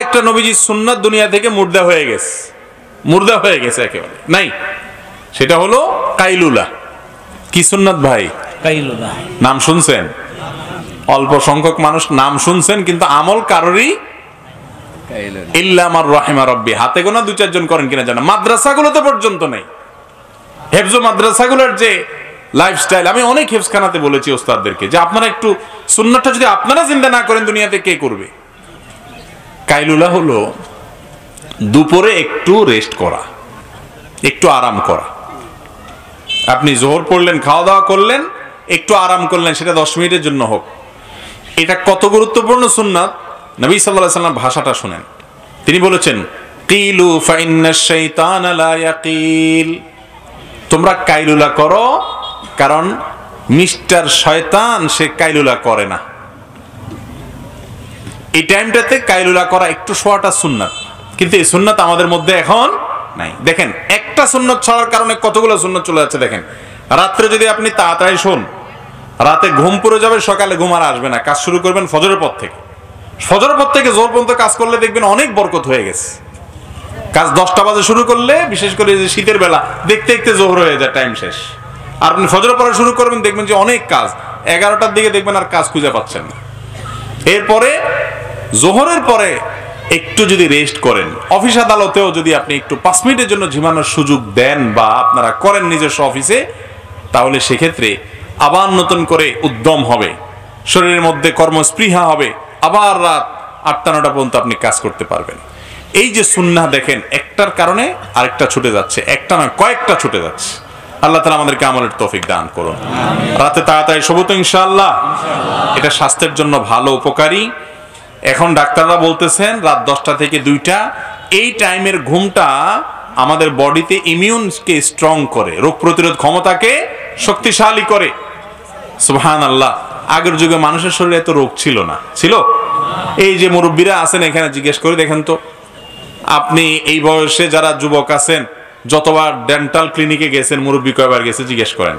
একটা নবীজির সুন্নাত দুনিয়া থেকে মুর্দা হয়ে গেছে একেবারে নাই। সেটা হলো কাইলুলা। কি সুন্নাত ভাই? কাইলুলা। নাম শুনছেন? অল্প সংখ্যক মানুষ নাম শুনছেন, কিন্তু আমল কারোরই ইল্লা মার রাহিমা রাব্বি। হাতে গোনা 2-4 জন করেন কিনা জানা। মাদ্রাসাগুলোতে পর্যন্ত নেই। হেফজ মাদ্রাসাগুলোর যে লাইফস্টাইল, আমি অনেক হেফজখানাতে বলেছি ওস্তাদদেরকে যে আপনারা একটু সুন্নাতটা যদি আপনারা জিন্দা না করেন দুনিয়াতে কে করবে? কাইলুলা হলো দুপুরে একটু রেস্ট করা, একটু আরাম করা। আপনি জোহর পড়লেন, খাওয়া দাওয়া করলেন, একটু আরাম করলেন, সেটা 10 মিনিটের জন্য হোক। এটা কত গুরুত্বপূর্ণ সুন্নাত, নবী সাল্লাল্লাহু আলাইহি ওয়াসাল্লাম ভাষাটা শুনেন। তিনি বলেছেন, কিলু ফাইন্নাশ শাইতানা লা ইয়াকিল। তোমরা কাইলুলা করো, কারণ মিস্টার শয়তান সে কাইলুলা করে না। এই টাইমটাতে কাইলুলা করা, একটু শোয়াটা সুন্নাত, কিন্তু এই সুন্নাত আমাদের মধ্যে এখন নাই। দেখেন, একটা সুন্নাত ছাড়ার কারণে কতগুলো সুন্নাত চলে যাচ্ছে। দেখেন, রাত্রে যদি আপনি তাড়াতাড়ি শোন, রাতে ঘুম পুরো যাবে, সকালে ঘুম আর আসবে না। কাজ শুরু করবেন ফজরের পর থেকে। ফজরের পর থেকে জোর পর্যন্ত কাজ করলে দেখবেন অনেক বরকত হয়ে গেছে। কাজ 10টা বাজে শুরু করলে, বিশেষ করে যে শীতের বেলা, দেখতে দেখতে জোহর হয়ে যায়, টাইম শেষ। আর আপনি ফজরের পরে শুরু করবেন, দেখবেন যে অনেক কাজ। 11টার দিকে দেখবেন আর কাজ খুঁজে পাচ্ছেন না। এরপরে জোহরের পরে একটু যদি রেস্ট করেন, অফিস আদালতেও যদি আপনি একটু 5 মিনিটের জন্য ঝিমানোর সুযোগ দেন বা আপনারা করেন নিজস্ব অফিসে, তাহলে সেক্ষেত্রে আবার নতুন করে উদ্যম হবে, শরীরের মধ্যে কর্মস্পৃহা হবে, আবার রাত 8টা-9টা পর্যন্ত আপনি কাজ করতে পারবেন। এই যে সুন্নাহ, দেখেন একটার কারণে আরেকটা ছুটে যাচ্ছে, একটা নয় কয়েকটা ছুটে যাচ্ছে। আল্লাহ তাআলা আমাদেরকে আমলের তৌফিক দান করুন। রাতে তাড়াতাড়ি শোবো তো ইনশাআল্লাহ। এটা স্বাস্থ্যের জন্য ভালো, উপকারী। এখন ডাক্তাররা বলতেছেন রাত 10টা থেকে 2টা, এই টাইমের ঘুমটা আমাদের বডিতে ইমিউনকে স্ট্রং করে, রোগ প্রতিরোধ ক্ষমতাকে শক্তিশালী করে। সুবহানাল্লাহ। আগের যুগে মানুষের শরীরে এত রোগ ছিল না, ছিল? এই যে মুরব্বীরা আছেন এখানে, জিজ্ঞেস করে দেখেন তো, আপনি এই বয়সে যারা যুবক আছেন, যতবার ডেন্টাল ক্লিনিকে গেছেন, মুরব্বী কয়বার গেছে জিজ্ঞেস করেন।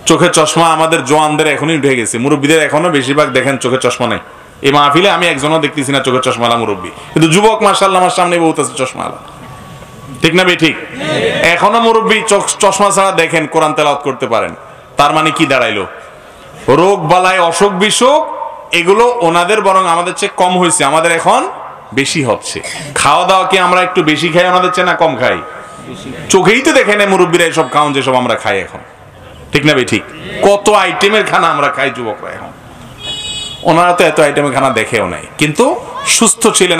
চোখের চশমা আমাদের জওয়ানদের এখনই উঠে গেছে, মুরব্বীদের এখনো বেশিরভাগ দেখেন চোখের চশমা নেই। এই মাহফিলে আমি একজনও দেখতেছি না চোখের চশমালা মুরব্বী, কিন্তু যুবক মাশাআল্লাহ আমার সামনে বহুত আছে চশমালা। ঠিক না বে ঠিক? এখনো মুরব্বী চশমা ছাড়া দেখেন, কোরআন তেলাওয়াত করতে পারেন। তার মানে কি দাঁড়াইলো? রোগ বালাই, অসুখ বিসুখ এগুলো ওনাদের বরং আমাদের চেয়ে কম হয়েছে, আমাদের এখন বেশি হচ্ছে। খাওয়া দাওয়া কি আমরা একটু বেশি খাই ওনাদের চেয়ে, না কম খাই? চোখেই তো দেখে নেই মুরব্বীরা এসব খাওয়ান যেসব আমরা খাই এখন। ঠিক না বে ঠিক? কত আইটেমের খানা আমরা খাই যুবকরা এখন। ওনারা তো এত আইটেমের খানা দেখেও নাই, কিন্তু সুস্থ ছিলেন।